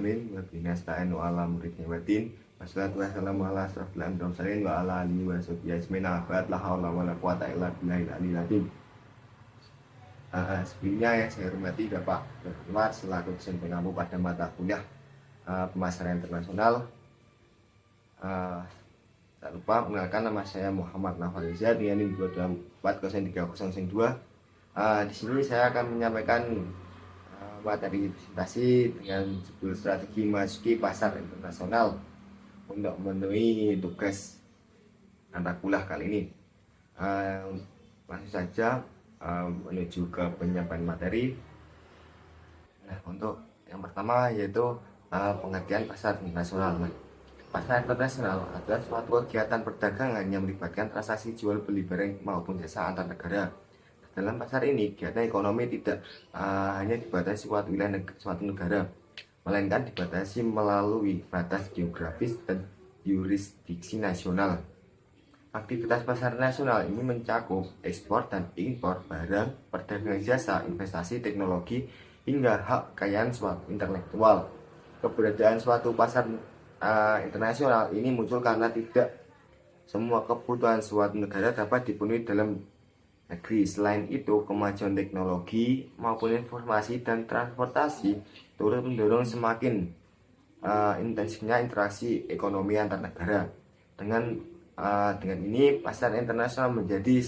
alamin wa binasta'inu ala muridnya wadin. Wassalatu wassalamu ala asrofil anbiya'i wal mursalin wa ala alihi wa sahbihi ajmain. La haula wala quwata illa billahil aliyil azim. Sebelumnya yang saya hormati Bapak Anwar selaku dosen pengampu pada mata kuliah pemasaran internasional. Tak lupa mengenalkan, nama saya Muhammad Nafariza dengan NIM 2240302. Di sini saya akan menyampaikan materi presentasi dengan judul strategi memasuki pasar internasional untuk memenuhi tugas mata kuliah kali ini. Langsung saja menuju ke penyampaian materi. Nah, untuk yang pertama yaitu pengertian pasar internasional. Pasar internasional adalah suatu kegiatan perdagangan yang melibatkan transaksi jual beli barang maupun jasa antar negara. Dalam pasar ini, kegiatan ekonomi tidak hanya dibatasi suatu negara, melainkan dibatasi melalui batas geografis dan yurisdiksi nasional. Aktivitas pasar nasional ini mencakup ekspor dan impor barang, perdagangan jasa, investasi, teknologi, hingga hak kekayaan suatu intelektual. Keberadaan suatu pasar internasional ini muncul karena tidak semua kebutuhan suatu negara dapat dipenuhi dalam negeri. Selain itu, kemajuan teknologi maupun informasi dan transportasi turut mendorong semakin intensifnya interaksi ekonomi antar negara. Dengan ini, pasar internasional menjadi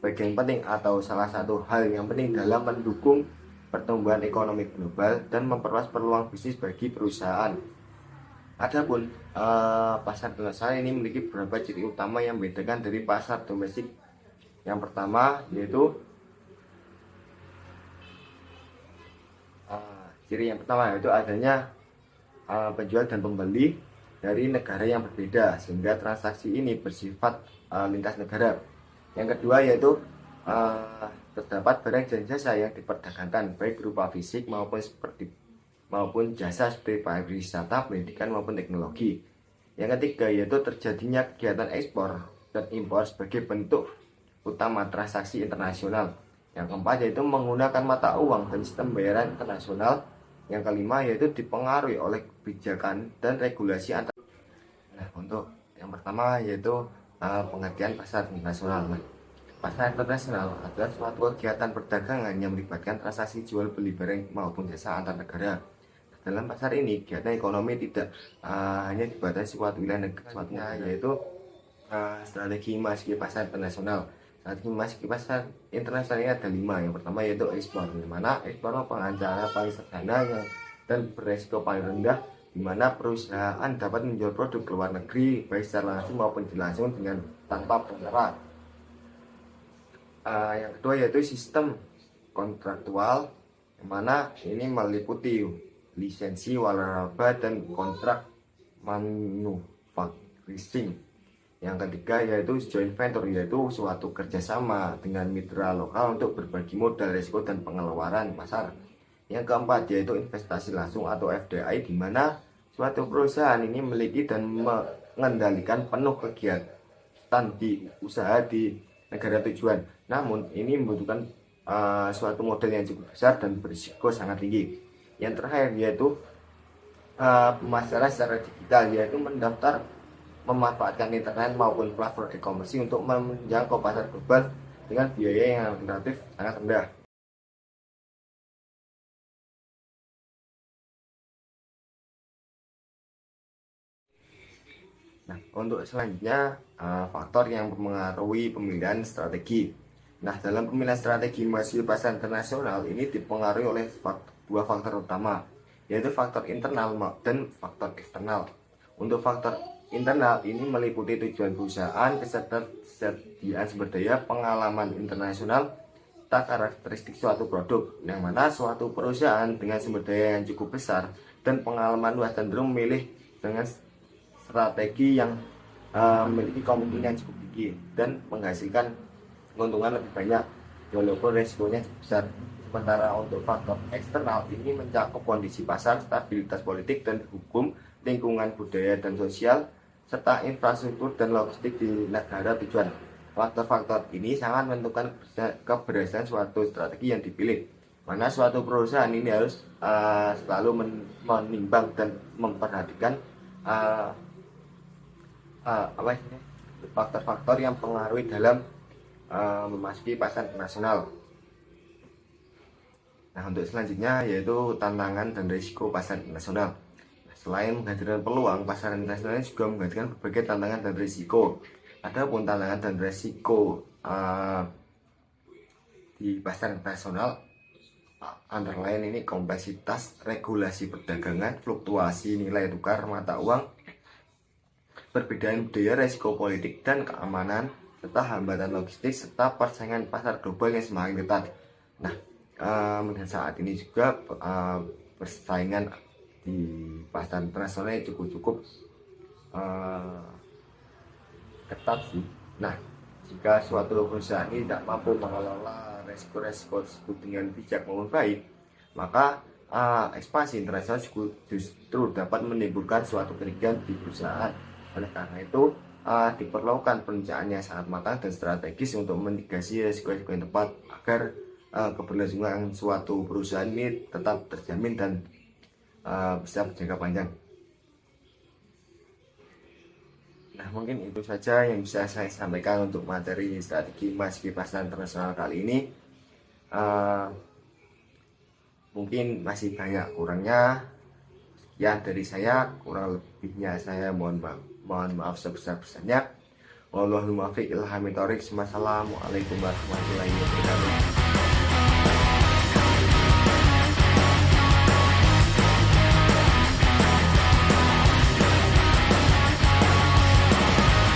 bagian penting atau salah satu hal yang penting dalam mendukung pertumbuhan ekonomi global dan memperluas peluang bisnis bagi perusahaan. Adapun pasar internasional ini memiliki beberapa ciri utama yang membedakan dari pasar domestik. Yang pertama yaitu adanya penjual dan pembeli dari negara yang berbeda, sehingga transaksi ini bersifat lintas negara. Yang kedua yaitu terdapat barang dan jasa yang diperdagangkan baik berupa fisik maupun jasa seperti pariwisata, pendidikan maupun teknologi. Yang ketiga yaitu terjadinya kegiatan ekspor dan impor sebagai bentuk utama transaksi internasional. Yang keempat yaitu menggunakan mata uang dan sistem pembayaran internasional. Yang kelima yaitu dipengaruhi oleh kebijakan dan regulasi antar. Nah, untuk yang pertama yaitu pengertian pasar internasional. Pasar internasional adalah suatu kegiatan perdagangan yang melibatkan transaksi jual beli barang maupun jasa antar negara. Dalam pasar ini, kegiatan ekonomi tidak hanya dibatasi suatu negara, yaitu strategi memasuki pasar internasional. Strategi memasuki pasar internasional ini ada 5. Yang pertama yaitu ekspor, di mana ekspor merupakan cara paling sederhana dan beresiko paling rendah, di mana perusahaan dapat menjual produk ke luar negeri baik secara langsung maupun tidak langsung dengan tanpa pengeras. Yang kedua yaitu sistem kontraktual, yang mana ini meliputi lisensi, waralaba, dan kontrak manufacturing. Yang ketiga yaitu joint venture, yaitu suatu kerjasama dengan mitra lokal untuk berbagi modal, risiko, dan pengeluaran pasar. Yang keempat yaitu investasi langsung atau FDI, di mana suatu perusahaan ini memiliki dan mengendalikan penuh kegiatan di usaha di negara tujuan. Namun ini membutuhkan suatu modal yang cukup besar dan berisiko sangat tinggi. Yang terakhir yaitu pemasaran secara digital, yaitu memanfaatkan internet maupun platform e-commerce untuk menjangkau pasar global dengan biaya yang relatif sangat rendah. Nah, untuk selanjutnya faktor yang mempengaruhi pemilihan strategi. Nah, dalam pemilihan strategi memasuki pasar internasional ini dipengaruhi oleh dua faktor utama, yaitu faktor internal dan faktor eksternal. Untuk faktor internal ini meliputi tujuan perusahaan, kesediaan sumber daya, pengalaman internasional, serta karakteristik suatu produk, yang mana suatu perusahaan dengan sumber daya yang cukup besar dan pengalaman luas cenderung memilih dengan strategi yang memiliki komitmen yang cukup tinggi dan menghasilkan keuntungan lebih banyak walaupun resikonya cukup besar. Sementara untuk faktor eksternal ini mencakup kondisi pasar, stabilitas politik dan hukum, lingkungan budaya dan sosial, serta infrastruktur dan logistik di negara tujuan. Faktor-faktor ini sangat menentukan keberhasilan suatu strategi yang dipilih. mana suatu perusahaan ini harus selalu menimbang dan memperhatikan apa istilahnya, faktor-faktor yang mempengaruhi dalam memasuki pasar internasional. Nah, untuk selanjutnya yaitu tantangan dan risiko pasar internasional. Nah, selain menghadirkan peluang, pasar internasional juga menghadirkan berbagai tantangan dan risiko. Adapun tantangan dan risiko di pasar internasional antara lain ini kompleksitas regulasi perdagangan, fluktuasi nilai tukar mata uang, perbedaan budaya, resiko politik dan keamanan, serta hambatan logistik, serta persaingan pasar global yang semakin ketat. Nah, melihat saat ini juga persaingan di pasar internasional cukup ketat sih. Nah, jika suatu perusahaan ini tidak mampu mengelola resiko-resiko tersebut dengan bijak maupun baik, maka ekspansi internasional justru dapat menimbulkan suatu kerugian di perusahaan. Oleh karena itu, diperlukan perencanaan yang sangat matang dan strategis untuk memitigasi resiko-resiko yang tepat agar keberlangsungan suatu perusahaan ini tetap terjamin dan bisa berjangka panjang. Nah, mungkin itu saja yang bisa saya sampaikan untuk materi strategi memasuki pasar internasional kali ini. Mungkin masih banyak kurangnya. Ya, dari saya, kurang lebihnya saya mohon maaf sebesar-besarnya. Wallahul muwaffiq ila aqwamit thoriq. Wassalamualaikum warahmatullahi wabarakatuh.